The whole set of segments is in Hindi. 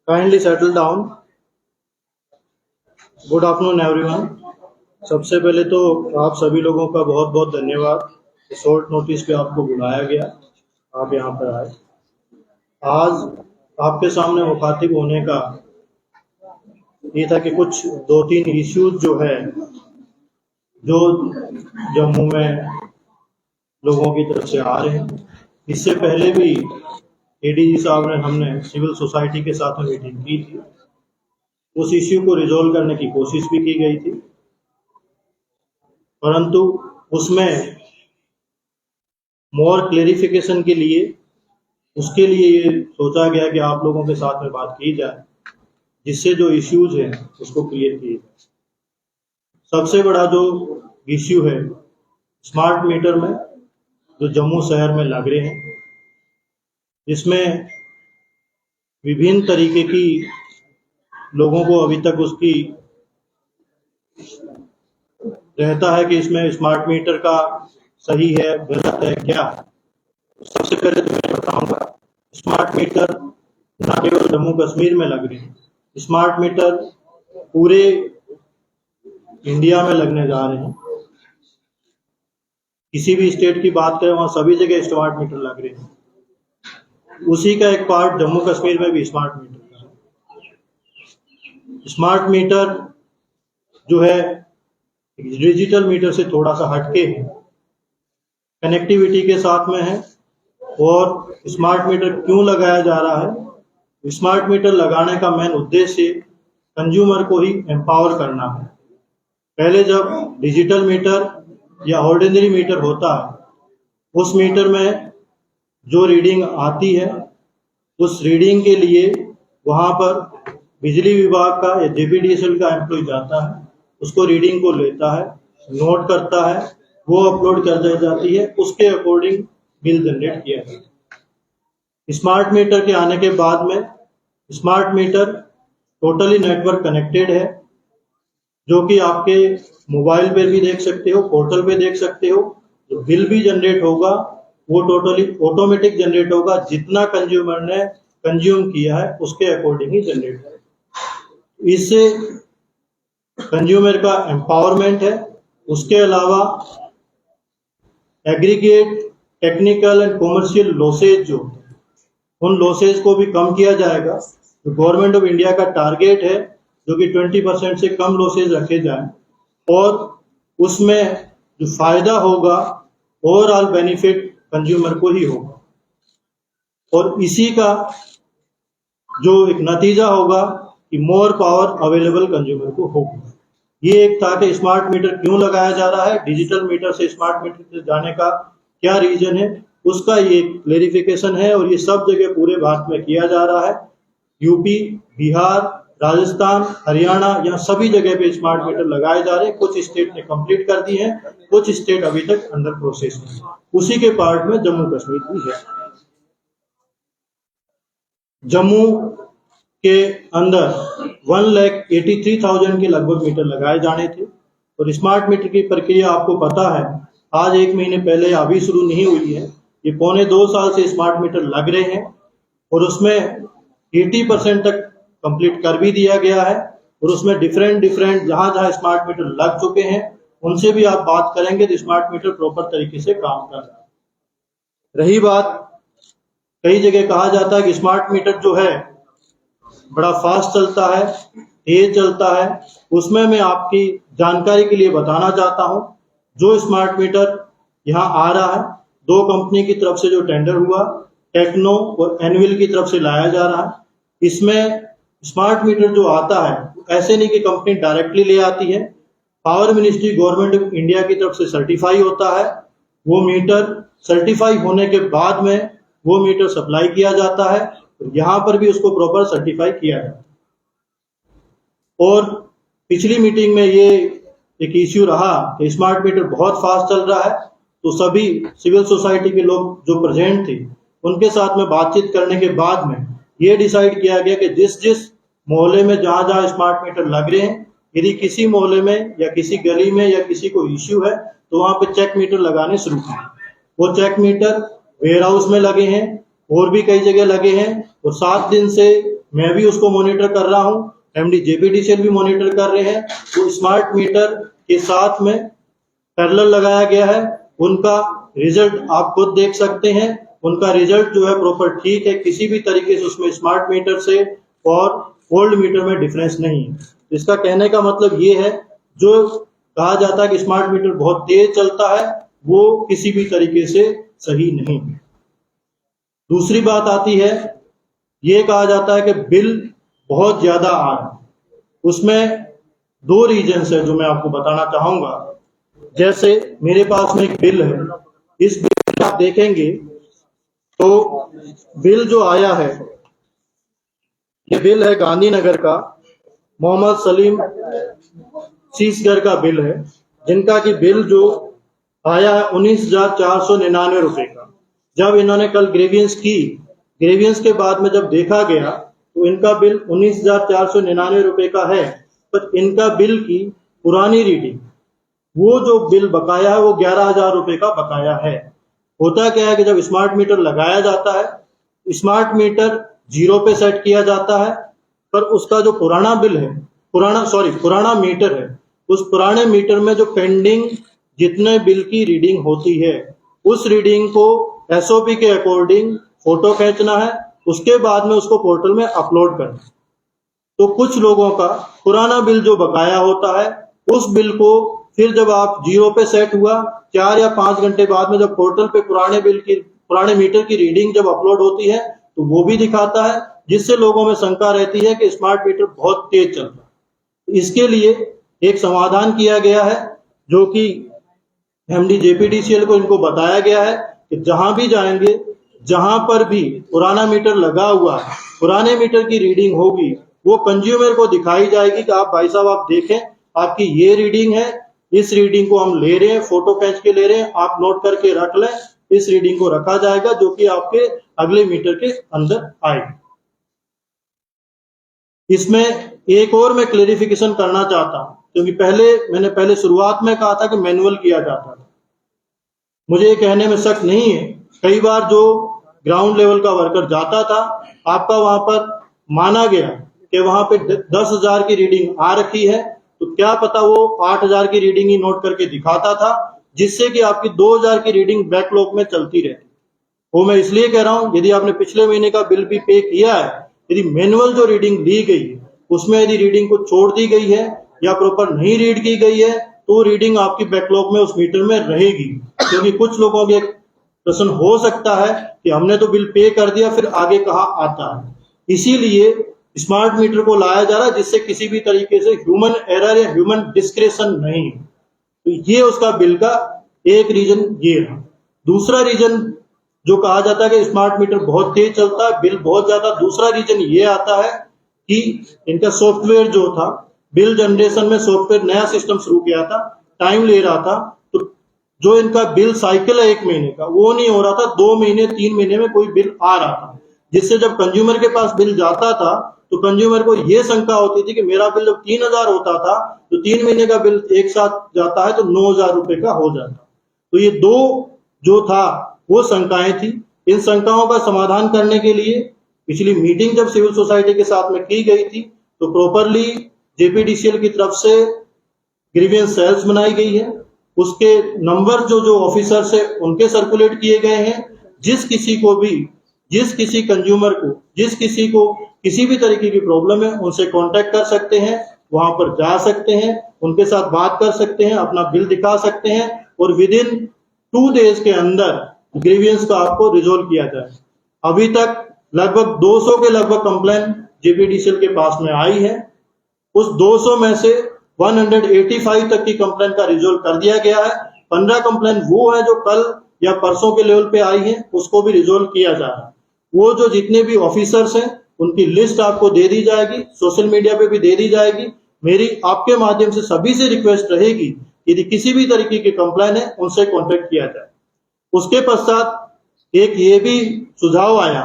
Kindly settle down. Good afternoon everyone. सबसे पहले तो आप सभी लोगों का बहुत बहुत धन्यवाद। शॉर्ट नोटिस पे आपको बुलाया गया, आप यहाँ पर आए। आज आपके सामने मुखातिब होने का ये था कि कुछ 2-3 इश्यूज जो है जो जम्मू में लोगों की तरफ से आ रहे हैं। इससे पहले भी एडीजी साहब ने हमने सिविल सोसाइटी के साथ में मीटिंग की थी, उस इश्यू को रिजॉल्व करने की कोशिश भी की गई थी, परंतु उसमें मोर क्लेरिफिकेशन के लिए उसके लिए ये सोचा गया कि आप लोगों के साथ में बात की जाए, जिससे जो इश्यूज हैं उसको क्लियर किए जाए। सबसे बड़ा जो इश्यू है स्मार्ट मीटर में जो जम्मू शहर में लग रहे हैं, जिसमें विभिन्न तरीके की लोगों को अभी तक उसकी रहता है कि इसमें स्मार्ट मीटर का सही है गलत है क्या। सबसे पहले तो मैं बताऊंगा, स्मार्ट मीटर न केवल जम्मू कश्मीर में लग रहे हैं, स्मार्ट मीटर पूरे इंडिया में लगने जा रहे हैं। किसी भी स्टेट की बात करें वहां सभी जगह स्मार्ट मीटर लग रहे हैं। उसी का एक पार्ट जम्मू कश्मीर में भी स्मार्ट मीटर है। स्मार्ट मीटर जो है डिजिटल मीटर से थोड़ा सा हटके है, कनेक्टिविटी के साथ में है। और स्मार्ट मीटर क्यों लगाया जा रहा है? स्मार्ट मीटर लगाने का मेन उद्देश्य कंज्यूमर को ही एम्पावर करना है। पहले जब डिजिटल मीटर या ऑर्डिनरी मीटर होता है, उस मीटर में जो रीडिंग आती है उस रीडिंग के लिए वहां पर बिजली विभाग का या जेपीडीएसएल का एम्प्लॉय जाता है, उसको रीडिंग को लेता है, नोट करता है, वो अपलोड कर दी जाती है, उसके अकॉर्डिंग बिल जनरेट किया जाता है। स्मार्ट मीटर के आने के बाद में smart meter totally network connected है, जो कि आपके मोबाइल पे भी देख सकते हो, पोर्टल पे देख सकते हो। जो बिल भी जनरेट होगा वो टोटली ऑटोमेटिक जनरेट होगा, जितना कंज्यूमर ने कंज्यूम किया है उसके अकॉर्डिंग ही जनरेट होगा। इससे कंज्यूमर का एम्पावरमेंट है। उसके अलावा aggregate technical and commercial losses जो उन लॉसेज को भी कम किया जाएगा। तो गवर्नमेंट ऑफ इंडिया का टारगेट है जो कि 20% से कम लॉसेज रखे जाएं, और उसमें जो फायदा होगा ओवरऑल बेनिफिट कंज्यूमर को ही होगा। और इसी का जो एक नतीजा होगा कि मोर पावर अवेलेबल कंज्यूमर को होगा। ये एक था कि स्मार्ट मीटर क्यों लगाया जा रहा है, डिजिटल मीटर से स्मार्ट मीटर से जाने का क्या रीजन है, उसका ये क्लेरिफिकेशन है। और ये सब जगह पूरे भारत में किया जा रहा है। यूपी, बिहार, राजस्थान, हरियाणा, यहाँ सभी जगह पे स्मार्ट मीटर लगाए जा रहे हैं। कुछ स्टेट ने कंप्लीट कर दी हैं, कुछ स्टेट अभी तक अंडर प्रोसेस है। उसी के पार्ट में जम्मू कश्मीर भी है। जम्मू के अंदर 1,83,000 के लगभग मीटर लगाए जाने थे। और स्मार्ट मीटर की प्रक्रिया आपको पता है, आज 1 महीने पहले अभी शुरू नहीं हुई है। ये 1.25 साल से स्मार्ट मीटर लग रहे हैं, और उसमें 80% तक कंप्लीट कर भी दिया गया है। और उसमें डिफरेंट जहां जहां स्मार्ट मीटर लग चुके हैं उनसे भी आप बात करेंगे तो स्मार्ट मीटर प्रॉपर तरीके से काम कर रहा है। रही बात, कई जगह कहा जाता है कि स्मार्ट मीटर जो है बड़ा फास्ट चलता है, तेज चलता है। उसमें मैं आपकी जानकारी के लिए बताना चाहता हूं, जो स्मार्ट मीटर यहाँ आ रहा है 2 कंपनी की तरफ से जो टेंडर हुआ, टेक्नो और एनविल की तरफ से लाया जा रहा है। इसमें स्मार्ट मीटर जो आता है ऐसे नहीं कि कंपनी डायरेक्टली ले आती है, power ministry government of India की तरफ से सर्टिफाई होता है। वो मीटर सर्टिफाई होने के बाद में वो मीटर सप्लाई किया जाता है, यहाँ पर भी उसको प्रॉपर सर्टिफाई किया है। और पिछली मीटिंग में ये एक इश्यू रहा कि स्मार्ट मीटर बहुत फास्ट चल रहा है, तो सभी सिविल सोसाइटी के लोग जो प्रेजेंट थे उनके साथ में बातचीत करने के बाद में ये डिसाइड किया गया कि जिस मोहल्ले में जहां जहां स्मार्ट मीटर लग रहे हैं, यदि किसी मोहल्ले में या किसी गली में या किसी को इश्यू है तो वहां पे चेक मीटर लगाने शुरू करें। वो चेक मीटर वेयर हाउस में लगे हैं और भी कई जगह लगे हैं, और 7 दिन से मैं भी उसको मॉनिटर कर रहा हूँ, एमडी जेपीडीसीएल भी मॉनिटर कर रहे हैं। तो स्मार्ट मीटर के साथ में पैरेलल लगाया गया है, उनका रिजल्ट आप खुद देख सकते हैं। उनका रिजल्ट जो है प्रॉपर ठीक है, किसी भी तरीके से उसमें स्मार्ट मीटर से और ओल्ड मीटर में डिफरेंस नहीं है। इसका कहने का मतलब ये है, जो कहा जाता है कि स्मार्ट मीटर बहुत तेज चलता है, वो किसी भी तरीके से सही नहीं है। दूसरी बात आती है, ये कहा जाता है कि बिल बहुत ज्यादा आ रहा है। उसमें 2 रीजंस है जो मैं आपको बताना चाहूंगा। जैसे मेरे पास में एक बिल है, इस बिल में आप देखेंगे तो बिल जो आया है, ये बिल है गांधीनगर का, मोहम्मद सलीम सीसगर का बिल है, जिनका कि बिल जो आया है 19,499 रुपए का। जब इन्होंने कल ग्रेवियंस की, ग्रेवियंस के बाद में जब देखा गया तो इनका बिल 19,499 रुपए का है, पर इनका बिल की पुरानी रीडिंग, वो जो बिल बकाया है वो 11,000 रुपए का बकाया है। होता क्या है कि जब स्मार्ट मीटर लगाया जाता है, स्मार्ट मीटर 0 पे सेट किया जाता है, पर उसका जो पुराना बिल है, पुराना मीटर है, उस पुराने मीटर में जो पेंडिंग जितने बिल की रीडिंग होती है, उस रीडिंग को एसओपी के अकॉर्डिंग फोटो खींचना है, उसके बाद में उसको पोर्टल में अपलोड करना है। तो कुछ लोगों का पुराना बिल जो बकाया होता है, उस बिल को फिर जब आप 0 पे सेट हुआ, 4 या 5 घंटे बाद में जब पोर्टल पे पुराने मीटर की रीडिंग जब अपलोड होती है, तो वो भी दिखाता है, जिससे लोगों में शंका रहती है कि स्मार्ट मीटर बहुत तेज चल रहा है। इसके लिए एक समाधान किया गया है, जो कि एमडी जेपीडीसीएल को इनको बताया गया है कि जहां भी जाएंगे, जहां पर भी पुराना मीटर लगा हुआ है, पुराने मीटर की रीडिंग होगी, वो कंज्यूमर को दिखाई जाएगी कि आप भाई साहब आप देखें, आपकी ये रीडिंग है, इस रीडिंग को हम ले रहे हैं, फोटो खींच के ले रहे हैं, आप नोट करके रख लें। इस रीडिंग को रखा जाएगा, जो कि आपके अगले मीटर के अंदर आएगी। इसमें एक और मैं क्लेरिफिकेशन करना चाहता हूं, क्योंकि मैंने शुरुआत में कहा था कि मैनुअल किया जाता था। मुझे ये कहने में शक नहीं है, कई बार जो ग्राउंड लेवल का वर्कर जाता था, आपका वहां पर माना गया कि वहां पे 10,000 की रीडिंग आ रखी है, तो क्या पता वो 8,000 की रीडिंग ही नोट करके दिखाता था, जिससे कि आपकी 2,000 की रीडिंग बैकलॉग में चलती रहती। वो मैं इसलिए कह रहा हूं, यदि आपने पिछले महीने का बिल भी पे किया है, यदि मैनुअल जो रीडिंग ली गई है उसमें यदि रीडिंग को छोड़ दी गई है या प्रॉपर नहीं रीड की गई है, तो रीडिंग आपकी बैकलॉग में उस मीटर में रहेगी। क्योंकि कुछ लोगों के प्रश्न हो सकता है कि हमने तो बिल पे कर दिया, फिर आगे कहाँ आता है। इसीलिए स्मार्ट मीटर को लाया जा रहा है, जिससे किसी भी तरीके से ह्यूमन एरर या ह्यूमन डिस्क्रेशन नहीं। तो ये उसका बिल का एक रीजन ये है। दूसरा रीजन जो कहा जाता है कि स्मार्ट मीटर बहुत तेज चलता है, बिल बहुत ज्यादा, दूसरा रीजन ये आता है कि इनका सॉफ्टवेयर जो था, बिल जनरेशन में सॉफ्टवेयर नया सिस्टम शुरू किया था, टाइम ले रहा था, तो जो इनका बिल साइकिल है 1 महीने का, वो नहीं हो रहा था, 2 महीने 3 महीने में कोई बिल आ रहा था, जिससे जब कंज्यूमर के पास बिल जाता था तो कंज्यूमर को ये शंका होती थी कि मेरा बिल जब 3,000 होता था, तो 3 महीने का बिल एक साथ जाता है तो 9,000 रुपए का हो जाता। तो ये 2 जो था वो शंकाएं थी। इन शंकाओं का समाधान करने के लिए पिछली मीटिंग जब सिविल सोसाइटी के साथ में की गई थी, तो प्रॉपरली जेपीडीसीएल की तरफ से ग्रीवियंस सेल्स बनाई गई है, उसके नंबर जो ऑफिसर्स है उनके सर्कुलेट किए गए हैं। जिस किसी कंज्यूमर को, जिस किसी को किसी भी तरीके की प्रॉब्लम है, उनसे कांटेक्ट कर सकते हैं, वहां पर जा सकते हैं, उनके साथ बात कर सकते हैं, अपना बिल दिखा सकते हैं, और विद इन 2 डेज के अंदर ग्रीवियंस को आपको रिजोल्व किया जाए। अभी तक लगभग 200 के लगभग कंप्लेन जेपीडीसीएल के पास में आई है। उस 200 में से 185 तक की कंप्लेन का रिजोल्व कर दिया गया है। 15 कंप्लेन वो है जो कल या परसों के लेवल पे आई है, उसको भी रिजोल्व किया जा रहा है। वो जो जितने भी ऑफिसर्स हैं उनकी लिस्ट आपको दे दी जाएगी, सोशल मीडिया पे भी दे दी जाएगी। मेरी आपके माध्यम से सभी से रिक्वेस्ट रहेगी, यदि किसी भी तरीके की कंप्लेन है उनसे कॉन्टेक्ट किया जाए। उसके पश्चात एक ये भी सुझाव आया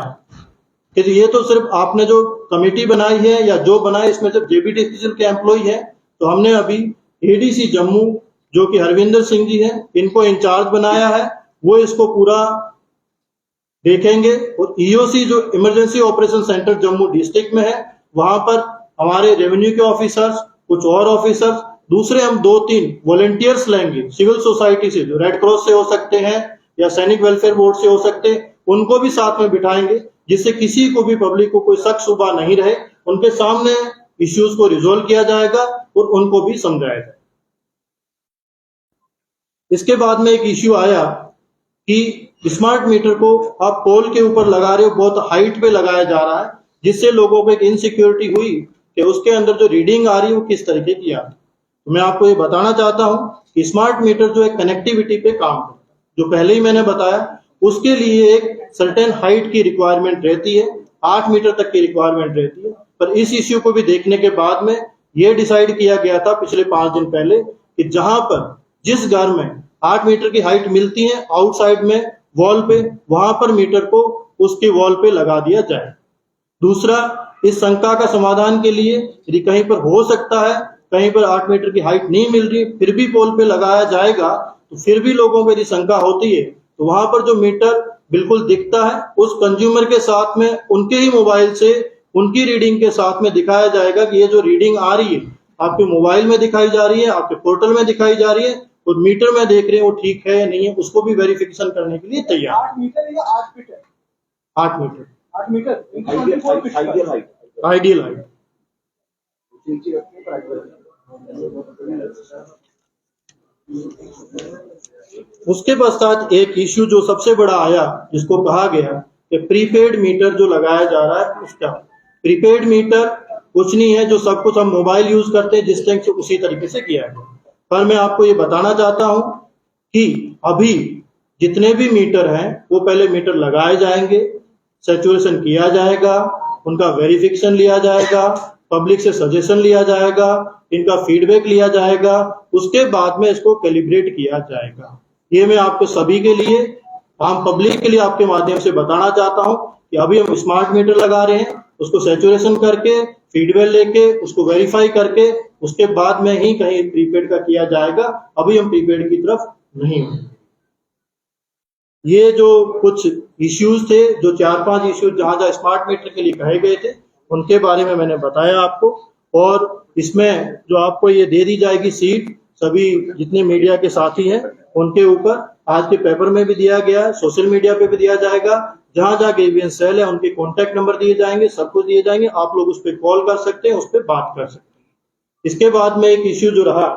कि ये तो सिर्फ आपने जो कमेटी बनाई है या जो बनाए इसमें सिर्फ जेपीडीसीएल के एम्प्लॉय है, तो हमने अभी एडीसी जम्मू जो कि हरविंदर सिंह जी हैं, इनको इंचार्ज बनाया है, वो इसको पूरा देखेंगे। और ईओसी जो emergency operation centre Jammu district में है, वहां पर हमारे रेवेन्यू के ऑफिसर्स, कुछ और ऑफिसर्स, दूसरे हम 2-3 वॉलेंटियर्स लेंगे सिविल सोसाइटी से, जो रेड क्रॉस से हो सकते हैं या सैनिक वेलफेयर बोर्ड से हो सकते हैं, उनको भी साथ में बिठाएंगे, जिससे किसी को भी, पब्लिक को कोई शक शुबा नहीं रहे। उनके सामने इश्यूज को रिजोल्व किया जाएगा और उनको भी समझाया जाएगा। इसके बाद में एक इश्यू आया कि स्मार्ट मीटर को आप पोल के ऊपर लगा रहे हो, बहुत हाइट पे लगाया जा रहा है, जिससे लोगों को एक इनसिक्योरिटी हुई कि उसके अंदर जो रीडिंग आ रही है वो किस तरीके की आ रही है। तो मैं आपको ये बताना चाहता हूं कि स्मार्ट मीटर जो है कनेक्टिविटी पे काम करता है। जो पहले ही मैंने बताया, उसके लिए एक सर्टेन हाइट की रिक्वायरमेंट रहती है, 8 मीटर तक की रिक्वायरमेंट रहती है। पर इस इश्यू को भी देखने के बाद में ये डिसाइड किया गया था पिछले 5 दिन पहले कि जहां पर जिस घर में 8 मीटर की हाइट मिलती है आउटसाइड में वॉल पे, वहां पर मीटर को उसकी वॉल पे लगा दिया जाए। दूसरा, इस शंका का समाधान के लिए यदि कहीं पर हो सकता है, कहीं पर 8 मीटर की हाइट नहीं मिल रही, फिर भी पोल पे लगाया जाएगा, तो फिर भी लोगों को यदि शंका होती है, तो वहां पर जो मीटर बिल्कुल दिखता है, उस कंज्यूमर के साथ में उनके ही मोबाइल से उनकी रीडिंग के साथ में दिखाया जाएगा कि ये जो रीडिंग आ रही है आपके मोबाइल में दिखाई जा रही है, आपके पोर्टल में दिखाई जा रही है, और मीटर में देख रहे हैं वो ठीक है या नहीं है, उसको भी वेरिफिकेशन करने के लिए तैयार। 8 मीटर या 8 फीट है? 8 मीटर 8 मीटर आइडियल हाइट। उसके पश्चात एक इश्यू जो सबसे बड़ा आया, जिसको कहा गया कि प्रीपेड मीटर जो लगाया जा रहा है, उसका प्रीपेड मीटर कुछ नहीं है, जो सब कुछ हम मोबाइल यूज करते हैं जिस तरह से उसी तरीके से किया गया। पर मैं आपको ये बताना चाहता हूं कि अभी जितने भी मीटर हैं वो पहले मीटर लगाए जाएंगे, सैचुरेशन किया जाएगा, उनका वेरिफिकेशन लिया जाएगा, पब्लिक से सजेशन लिया जाएगा, इनका फीडबैक लिया जाएगा, उसके बाद में इसको कैलिब्रेट किया जाएगा। ये मैं आपको सभी के लिए, आम पब्लिक के लिए आपके माध्यम से बताना चाहता हूं कि अभी हम स्मार्ट मीटर लगा रहे हैं, उसको सैचुरेशन करके, फीडबैक लेके, उसको वेरीफाई करके, उसके बाद में ही कहीं प्रीपेड का किया जाएगा। अभी हम प्रीपेड की तरफ नहीं हैं। ये जो कुछ इश्यूज थे, जो 4-5 इश्यूज जहां स्मार्ट मीटर के लिए कहे गए थे, उनके बारे में मैंने बताया आपको। और इसमें जो आपको ये दे दी जाएगी सीट, सभी जितने मीडिया के साथी हैं उनके ऊपर आज के पेपर में भी दिया गया है, सोशल मीडिया पे भी दिया जाएगा। जहां जहां ग्रीवियंस सेल है उनके कॉन्टैक्ट नंबर दिए जाएंगे, सब कुछ दिए जाएंगे, आप लोग उस पर कॉल कर सकते हैं, उस पर बात कर सकते हैं। इसके बाद में एक इश्यू जो रहा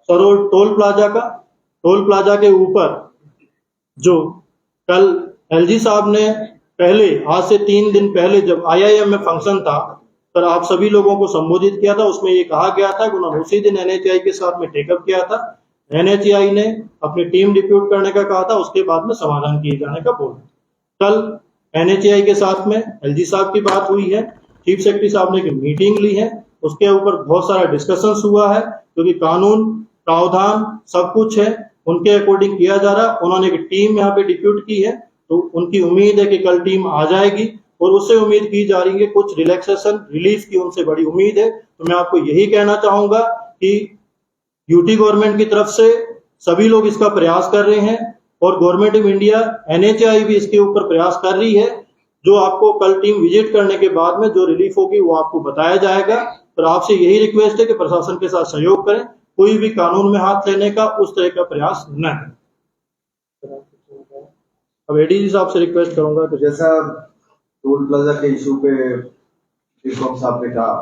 सरोल टोल प्लाजा का, टोल प्लाजा के ऊपर जो कल एलजी साहब ने पहले, आज से 3 दिन पहले जब आईआईएम में फंक्शन था, पर आप सभी लोगों को संबोधित किया था, उसमें ये कहा गया था कि उन्होंने उसी दिन एनएचआई के साथ में टेकअप किया था। एनएचआई ने अपनी टीम डिप्यूट करने का कहा था, उसके बाद में समाधान किए जाने का बोला। कल एनएचआई के साथ में एलजी साहब की बात हुई है, चीफ सेक्रेटरी साहब ने एक मीटिंग ली है, उसके ऊपर बहुत सारा डिस्कशन हुआ है, क्योंकि कानून प्रावधान सब कुछ है उनके अकॉर्डिंग किया जा रहा है। उन्होंने एक टीम यहाँ पे डिप्यूट की है, तो उनकी उम्मीद है कि कल टीम आ जाएगी, और उससे उम्मीद की जा रही है कुछ रिलैक्सेशन रिलीफ की उनसे बड़ी उम्मीद है। तो मैं आपको यही कहना चाहूंगा कि यूटी गवर्नमेंट की तरफ से सभी लोग इसका प्रयास कर रहे हैं, और गवर्नमेंट ऑफ इंडिया एनएचआई भी इसके ऊपर प्रयास कर रही है। जो आपको कल टीम विजिट करने के बाद में जो रिलीफ होगी वो आपको बताया जाएगा। पर आपसे यही रिक्वेस्ट है कि प्रशासन के साथ सहयोग करें, कोई भी कानून में हाथ लेने का उस तरह का प्रयास न करें। अब एडीजी साहब से रिक्वेस्ट करूंगा कि जैसा टोल प्लाजा के इशू पे डिकॉम साहब ने कहा,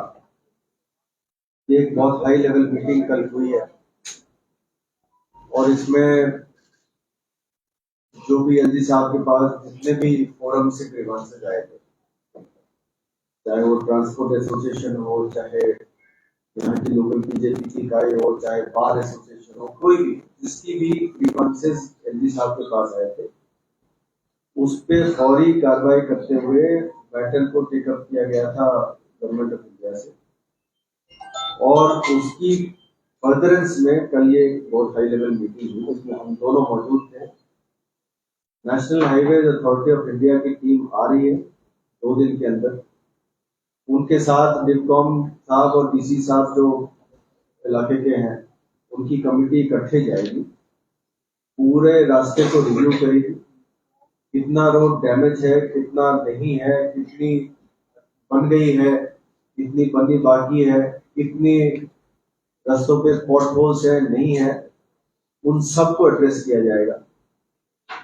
एक बहुत हाई लेवल मीटिंग कल हुई है, और इसमें जो भी एलजी साहब के पास जितने भी फोरम से ग्रीवांसेस आए थे, चाहे वो ट्रांसपोर्ट एसोसिएशन हो, चाहे यहाँ की लोकल बीजेपी की इकाई हो, चाहे बार एसोसिएशन हो, कोई भी जिसकी भी ग्रीवांसेस एलजी साहब के पास आए थे, उस पे फौरी कार्रवाई करते हुए बैटल को टेकअप किया गया था गवर्नमेंट ऑफ इंडिया से। और उसकी फर्दरेंस में कल ये बहुत हाई लेवल मीटिंग हुई, उसमें हम दोनों मौजूद थे। National highways authority of India की टीम आ रही है 2 दिन के अंदर, उनके साथ डिस्कॉम साहब और डीसी साहब जो इलाके के हैं, उनकी कमेटी इकट्ठे जाएगी। पूरे रास्ते को रिव्यू करेगी, कितना रोड डैमेज है, कितना नहीं है, कितनी बन गई है, कितनी बननी बाकी है, कितनी रास्तों पे पॉट होल्स है, नहीं है, उन सबको एड्रेस किया जाएगा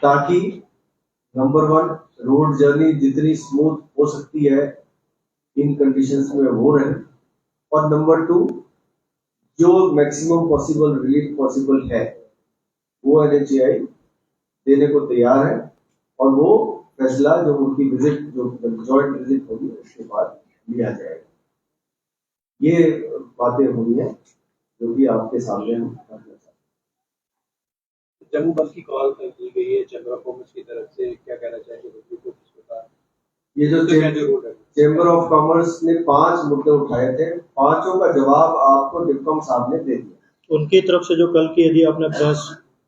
ताकि नंबर 1 रोड जर्नी जितनी स्मूथ हो सकती है इन कंडीशंस में वो रहे, और नंबर 2 जो मैक्सिमम पॉसिबल रिलीफ पॉसिबल है वो NHAI देने को तैयार है, और वो फैसला जो उनकी विजिट जो जॉइंट विजिट होगी उसके बाद लिया जाएगा। ये बातें हुई है जो कि आपके सामने हम करना चाहते हैं। जम्मू बंद की कॉल की गई है चैम्बर ऑफ कॉमर्स की तरफ से, क्या कहना चाहेंगे? ये जो चैम्बर ऑफ कॉमर्स ने 5 मुद्दे उठाए थे, पांचों का जवाब आपको डिप्कॉम साहब ने दे दिया। उनकी तरफ से जो कल की यदि आपने प्रेस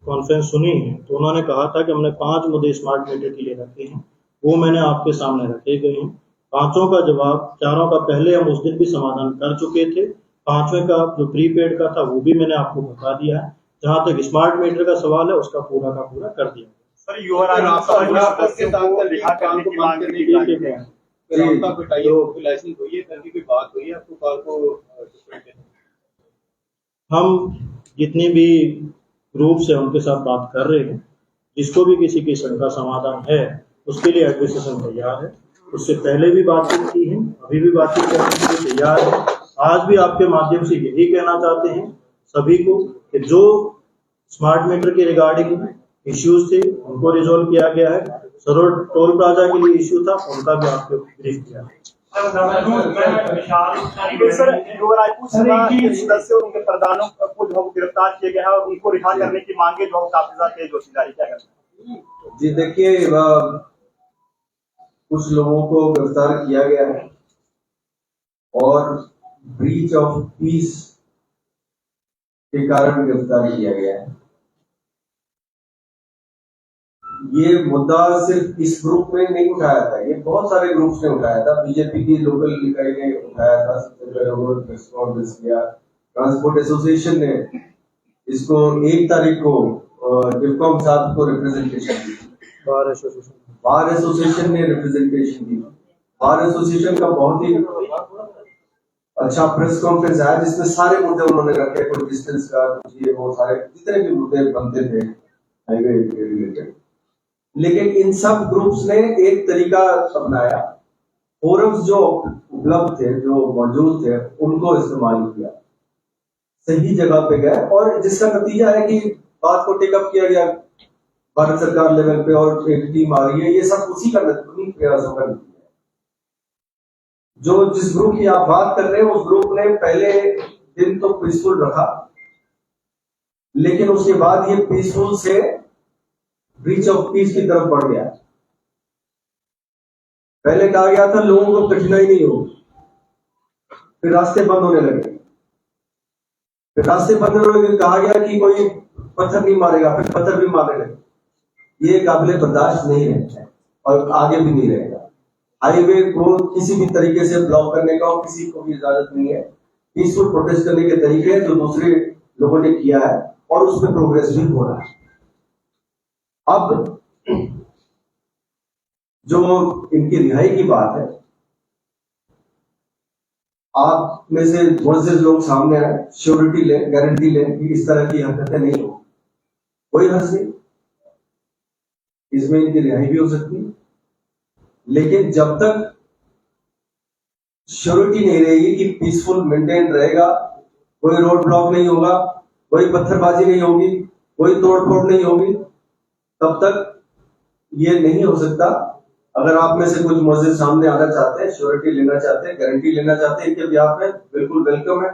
कॉन्फ्रेंस सुनी है तो उन्होंने कहा था कि हमने 5 मुद्दे स्मार्ट मीटर के लिए रखे हैं, वो मैंने आपके सामने रखे गए हैं। पांचों का जवाब, चारों का पहले हम उस दिन भी समाधान कर चुके थे, पांचवें का जो प्रीपेड का था वो भी मैंने आपको बता दिया है। जहां तक स्मार्ट मीटर का सवाल है उसका पूरा का पूरा कर दिया। सर यूआर के साथ रिहा करने की मांग करने की लाइसेंस हुई है, करने की बात हुई है, आपको कार को हम जितनी भी ग्रुप से उनके साथ बात कर रहे हैं, जिसको भी किसी की शंका समाधान है उसके लिए एडमिनिस्ट्रेशन तैयार है। उससे पहले भी बातचीत की है, अभी भी बातचीत करने के लिए तैयार है। आज भी आपके माध्यम से यही कहना चाहते हैं सभी को कि जो स्मार्ट मीटर के रिगार्डिंग इश्यूज थे उनको रिजोल्व किया गया है। सरोड टोल प्लाजा के लिए इश्यू था, उनका भी आपको ब्रीफ किया है। उनके प्रधानों को जो गिरफ्तार किया गया है और उनको रिहा करने की मांगे जो काफी ज्यादा तेज होती जा रही है। जी देखिए, कुछ लोगों को गिरफ्तार किया गया है और ब्रीच ऑफ पीस के कारण गिरफ्तार किया गया है। ये मुद्दा सिर्फ इस ग्रुप में नहीं उठाया था, ये बहुत सारे ग्रुप्स ने उठाया था। बीजेपी की लोकल इकाई ने उठाया था, ट्रांसपोर्ट एसोसिएशन ने इसको 1 तारीख को डिप्कॉम साहब को रिप्रेजेंटेशन दी, बार एसोसिएशन ने रिप्रेजेंटेशन दी। बार एसोसिएशन का बहुत ही अच्छा प्रेस कॉन्फ्रेंस आया जिसमें सारे मुद्दे उन्होंने रखे, कोई डिस्टेंस का, कुछ ये वो सारे जितने भी मुद्दे बनते थे हाईवे रिलेटेड। लेकिन इन सब ग्रुप्स ने एक तरीका अपनाया, फोरम्स जो उपलब्ध थे, जो मौजूद थे, उनको इस्तेमाल किया, सही जगह पे गए, और जिसका नतीजा है कि बात को टेकअप किया गया भारत सरकार लेवल पे और एक टीम आ रही है। ये सब उसी का उन्हीं प्रयासों का नतीजा है। जो जिस ग्रुप की आप बात कर रहे हैं उस ग्रुप ने पहले दिन तो पीसफुल रखा, लेकिन उसके बाद ये पीसफुल से ब्रीच ऑफ पीस की तरफ बढ़ गया। पहले कहा गया था लोगों को कठिनाई नहीं होगी, फिर रास्ते बंद होने लगे, फिर रास्ते बंद होने लगे, कहा गया कि कोई पत्थर नहीं मारेगा, फिर पत्थर भी मारने लगे। ये काबिले बर्दाश्त नहीं है और आगे भी नहीं रहेगा। हाईवे को किसी भी तरीके से ब्लॉक करने का और किसी को भी इजाजत नहीं है। पीसफुल प्रोटेस्ट करने के तरीके जो दूसरे लोगों ने किया है और उसमें प्रोग्रेस भी हो रहा है। अब जो इनकी रिहाई की बात है, आप में से बहुत से लोग सामने आए, श्योरिटी लें, गारंटी लें कि इस तरह की हरकतें नहीं हो, कोई हर्ज नहीं, इसमें इनकी रिहाई भी हो सकती है। लेकिन जब तक श्योरिटी नहीं रहेगी कि पीसफुल मेंटेन रहेगा, कोई रोड ब्लॉक नहीं होगा, कोई पत्थरबाजी नहीं होगी, कोई तोड़फोड़ नहीं होगी, तब तक ये नहीं हो सकता। अगर आप में से कुछ मौजूद सामने आना चाहते हैं, श्योरिटी लेना चाहते हैं, गारंटी लेना चाहते हैं, इनके बिहाफ में बिल्कुल वेलकम है,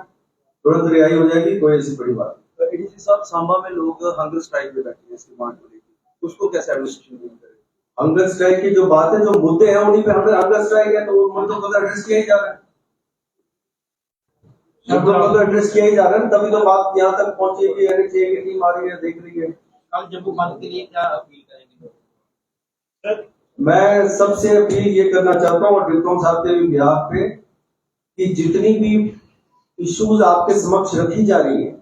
तुरंत रिहाई हो जाएगी, कोई ऐसी बड़ी बात नहीं। एडीसी साहब, सांबा में लोग हंगर स्ट्राइक पे बैठे हैं इसकी मांग को लेकर, उसको कैसे एडमिनिस्ट्रेशन डील करे? हंगर स्ट्राइक की जो बात है, जो मुद्दे हैं उन्हीं पे हंगर स्ट्राइक है, तो वो मुद्दों को एड्रेस किया ही जा रहा है, मुद्दों को तो एड्रेस किया ही जा रहा है, तभी तो बात यहाँ तक पहुंचेगी। NHAI की टीम आ रही है, देख रही है। कल जम्मू बंद के लिए क्या अपील करेंगे? मैं सबसे अपील ये करना चाहता हूँ और डिप्कॉम साहब के भी बिहाफ पे कि जितनी भी इश्यूज आपके समक्ष रखी जा रही है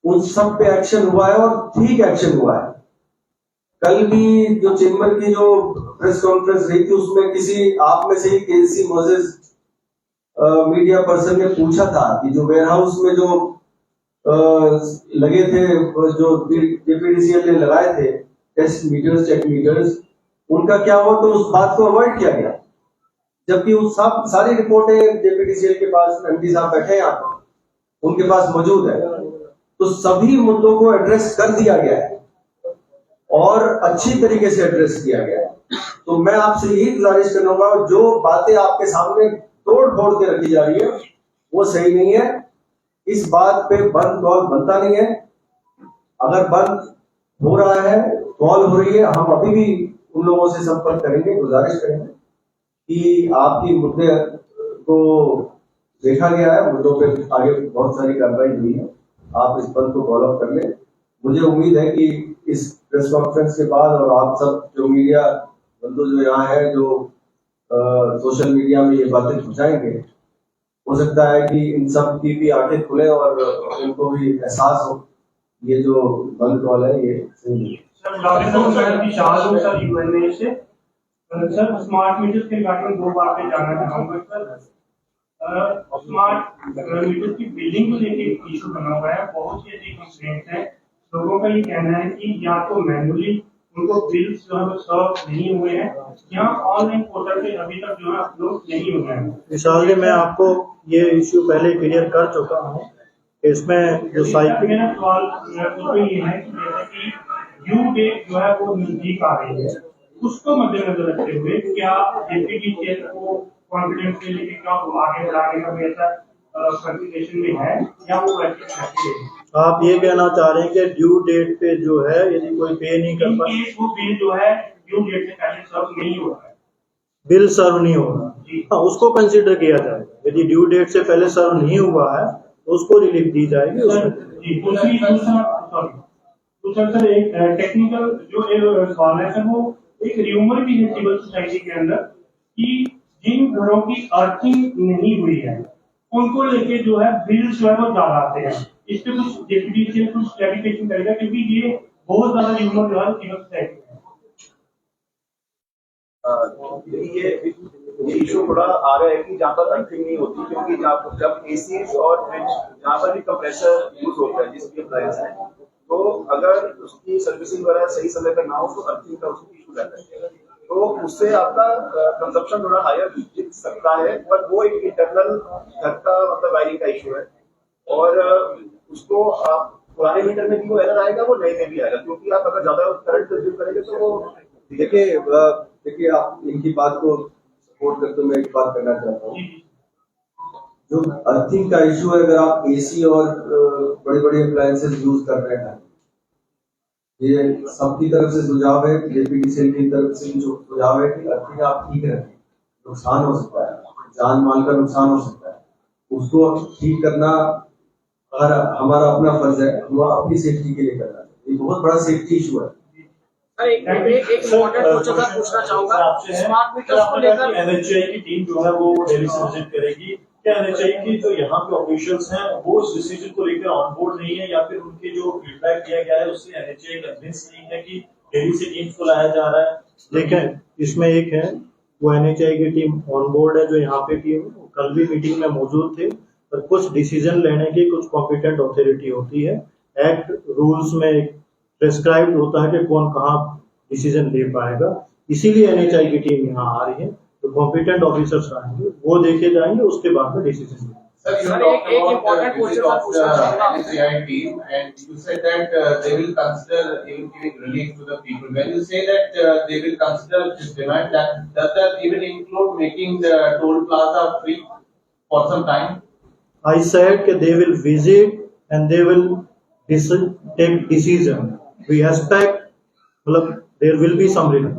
उन सब पे एक्शन हुआ है और ठीक एक्शन हुआ है। कल भी जो चेंबर की जो प्रेस कॉन्फ्रेंस रही थी उसमें किसी आप में से ही केसी मोजेस मीडिया पर्सन ने पूछा था कि जो वेयर हाउस में जो लगे थे, जो जेपीडीसीएल ने लगाए थे टेस्ट मीटर्स, चेक मीटर्स, उनका क्या हुआ, तो उस बात को अवॉइड किया गया। जबकि उस सब सारी रिपोर्टें जेपीडीसीएल के पास, एमडी साहब बैठे हैं यहाँ पर, उनके पास मौजूद है, तो सभी मुद्दों को एड्रेस कर दिया गया है और अच्छी तरीके से एड्रेस किया गया है। तो मैं आपसे यही गुजारिश करूंगा, जो बातें आपके सामने तोड़ फोड़ के रखी जा रही है वो सही नहीं है। इस बात पे बंद कॉल बनता नहीं है। अगर बंद हो रहा है, कॉल हो रही है, हम अभी भी उन लोगों से संपर्क करेंगे, गुजारिश करेंगे कि आपकी मुद्दे को देखा गया है, मुद्दों पे आगे बहुत सारी कार्रवाई हुई है, आप इस बंद को फॉलो कर लें। मुझे उम्मीद है कि इस प्रेस कॉन्फ्रेंस के बाद और आप सब जो मीडिया बंधु जो यहाँ है, जो सोशल मीडिया में ये बातें पहुंचाएंगे, हो सकता है कि इन सब की भी आंखें खुले और उनको भी एहसास हो ये जो बंद कॉल है ये सही है। सर स्मार्ट मीटर्स के रिगार्डिंग दो बातें जानना चाहूंगा सर। स्मार्ट मीटर्स की बिल्डिंग को लेकर एक इशू बना हुआ है, बहुत सी ऐसी कंप्लेंट्स हैं। लोगों का ये कहना है कि या तो मैनुअली उनको बिल्स जो है सर्व नहीं हुए हैं या ऑनलाइन पोर्टल पे अभी तक जो है अपलोड नहीं हुए हैं। विशाल जी, मैं आपको ये इश्यू पहले क्लियर कर चुका हूँ। इसमें जो साइकिल, मेरा सवाल ये है कि जैसे कि ड्यू डेट जो है वो नजदीक आ रही है, उसको मद्देनजर रखते हुए क्या जेपीडीसीएल को कॉन्फिडेंस के लिए क्या आगे बढ़ाने का भी ऐसा कंसिडरेशन में है या वो वैसे आप ये कहना चाह रहे हैं कि ड्यू डेट पे जो है यदि कोई पे नहीं कर पाए, वो बिल जो है ड्यू डेट से पहले सर्व नहीं हो रहा है, बिल सर्व नहीं होगा, हाँ, उसको कंसिडर किया जाएगा। यदि ड्यू डेट से पहले सर्व नहीं हुआ है तो उसको रिलीफ दी जाएगी। दूसरा सर एक टेक्निकल जो सवाल है सर, वो एक र्यूमर भी है सिविल सोसाइटी के अंदर कि जिन घरों की अर्थिंग नहीं हुई है उनको लेके जो है बिल जो है वो ज्यादा आते हैं। इस पे कुछ जेपीडीसीएल कुछ क्लैरिफिकेशन करेगा, क्योंकि ये बहुत ज्यादा र्यूमर जो है सिविल सोसाइटी में। ये इशू थोड़ा आ रहा है कि जहाँ पर अर्थिंग नहीं होती, क्योंकि जब एसी और फ्रिज जहाँ पर भी कंप्रेसर यूज होता है जिसकी अप्लायंस है, तो अगर उसकी सर्विसिंग वगैरह सही समय पर ना हो तो अर्थिंग का उसको इशू रहता है, तो उससे आपका कंजप्शन थोड़ा हायर दिख सकता है। पर वो एक इंटरनल घर का मतलब वायरिंग का इशू है, और उसको आप पुराने मीटर में भी वो एरर आएगा, वो नए में भी आएगा, क्योंकि आप अगर ज्यादा करंट कंज्यूम करेंगे तो वो देखिए आप इनकी बात को सपोर्ट करते मैं एक बात करना चाहता हूँ। जो अर्थिंग का इशू है, अगर आप एसी और बड़ी बड़ी अप्लायंसेस यूज कर रहे हैं, ये सबकी तरफ से सुझाव है, जेपीडीसीएल की तरफ से भी सुझाव है कि अर्थिंग आप ठीक रखें। नुकसान हो सकता है, जान माल का नुकसान हो सकता है, उसको ठीक करना हमारा अपना फर्ज है, हम अपनी सेफ्टी के लिए करना है। ये बहुत बड़ा सेफ्टी इशू है। एक इम्पोर्टेंट क्वेश्चन सर पूछना चाहूंगा, स्मार्ट मीटर्स को लेकर एनएचआई की टीम जो है वो दिल्ली से विजिट करेगी। क्या एनएचआई की जो यहाँ पे ऑफिशियल्स हैं वो इस डिसीजन को लेकर ऑन बोर्ड नहीं है, या फिर उनके जो फीडबैक दिया गया है उससे एनएचआई कन्विंस नहीं है कि दिल्ली से टीम को लाया जा रहा है? देखें, इसमें एक है वो एनएचआई की टीम ऑन बोर्ड है, जो यहाँ पे टीम कल भी मीटिंग में मौजूद थे, पर कुछ डिसीजन लेने की कुछ कॉम्पिटेंट अथॉरिटी होती है। एक्ट रूल्स में प्रेस्क्राइब्ड होता है कि कौन कहाँ डिसीजन ले पाएगा, इसीलिए एनएचआई की टीम यहाँ आ रही है। तो कॉम्पिटेंट ऑफिसर्स आएंगे, वो देखे जाएंगे, उसके बाद में डिसीजन। सर एक इम्पोर्टेंट क्वेश्चन सर पूछना चाहूंगा। NHAI team, and you said that they will consider even giving relief to the people. When you say that they will consider this demand, that does that even include making the toll plaza free for some time? I said that they will visit and they will take decision. We expect, मतलब there will be some relief.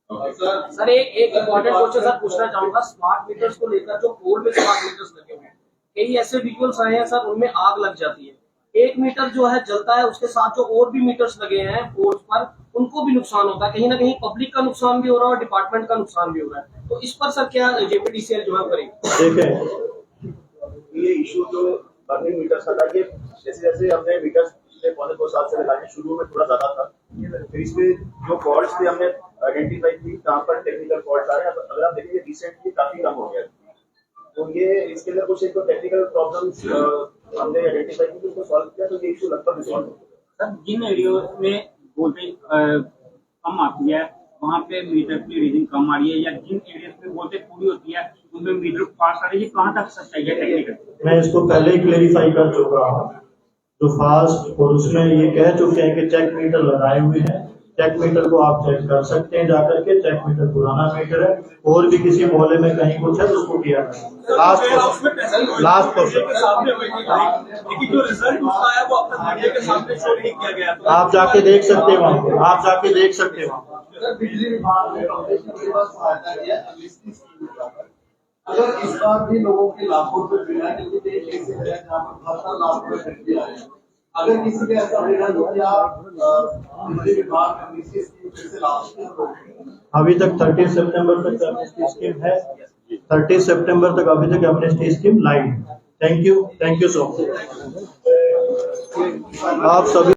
Sir एक इम्पोर्टेंट क्वेश्चन सर पूछना चाहूंगा, स्मार्ट मीटर्स को लेकर जो पोल में स्मार्ट मीटर्स लगे हुए हैं, कई ऐसे विजुअल्स आए हैं सर उनमें आग लग जाती है, एक मीटर जो है जलता है, उसके साथ जो और भी मीटर्स लगे हैं पोल्स पर उनको भी नुकसान होता है, कहीं ना कहीं पब्लिक का नुकसान भी हो रहा है और डिपार्टमेंट का नुकसान भी हो रहा है। तो इस पर सर क्या जेपीडीसीएल जो है करेगी? देखें, ये इशू जो बर्निंग मीटर्स का था, ये जैसे जैसे हमने मीटर्स पिछले पौने 2 साल से लगाए हैं। शुरू में थोड़ा ज्यादा था, फिर इसमें जो फॉल्ट्स थे हमने आइडेंटिफाई की कहाँ पर टेक्निकल फॉल्ट्स आ रहे हैं। अगर आप देखेंगे रिसेंटली काफी कम हो गया, तो ये इसके अंदर कुछ एक तो टेक्निकल प्रॉब्लम्स हमने आइडेंटिफाई की, उसको सॉल्व किया, तो ये इशू लगभग रिजॉल्व हो गया। सर जिन एरियो में वोल्टेज कम आती है वहाँ पे मीटर की रीडिंग कम आ रही है, या जिन एरिया में वोल्टेज पूरी होती है उनमें मीटर फास्ट आ रही है, कहाँ तक सच्चाई है टेक्निकल? मैं इसको पहले ही क्लेरिफाई कर चुका हूँ। जो फास्ट और उसमें ये कह चुके हैं कि चेक मीटर लगाए हुए हैं, चेक मीटर को आप चेक कर सकते हैं जाकर के। चेक मीटर पुराना मीटर है, और भी किसी मोहल्ले में कहीं कुछ है तो उसको किया लास्ट क्वेश्चन लेकिन जो रिजल्ट उसका आया वो अपने मीडिया के सामने शो नहीं किया गया। तो आप जाके देख सकते हैं वहाँ पे, आप जाके देख सकते हैं वहाँ पे। बिजली विभाग ने फाउंडेशन के पास सहायता किया अगली स्कीम में। अगर इस बार भी लोगों के लाखों रुपए मिला है, क्योंकि देश ऐसे है जहाँ पर 70 लाख रुपए बिजली आए हैं, अगर किसी के ऐसा मिला तो क्या बिजली विभाग अगली स्कीम फिर से लागू? अभी तक 30 सितंबर तक एमनेस्टी स्कीम है, 30 सितंबर तक अभी तक एमनेस्टी स्कीम लाइव है। Thank you so much. आप सभी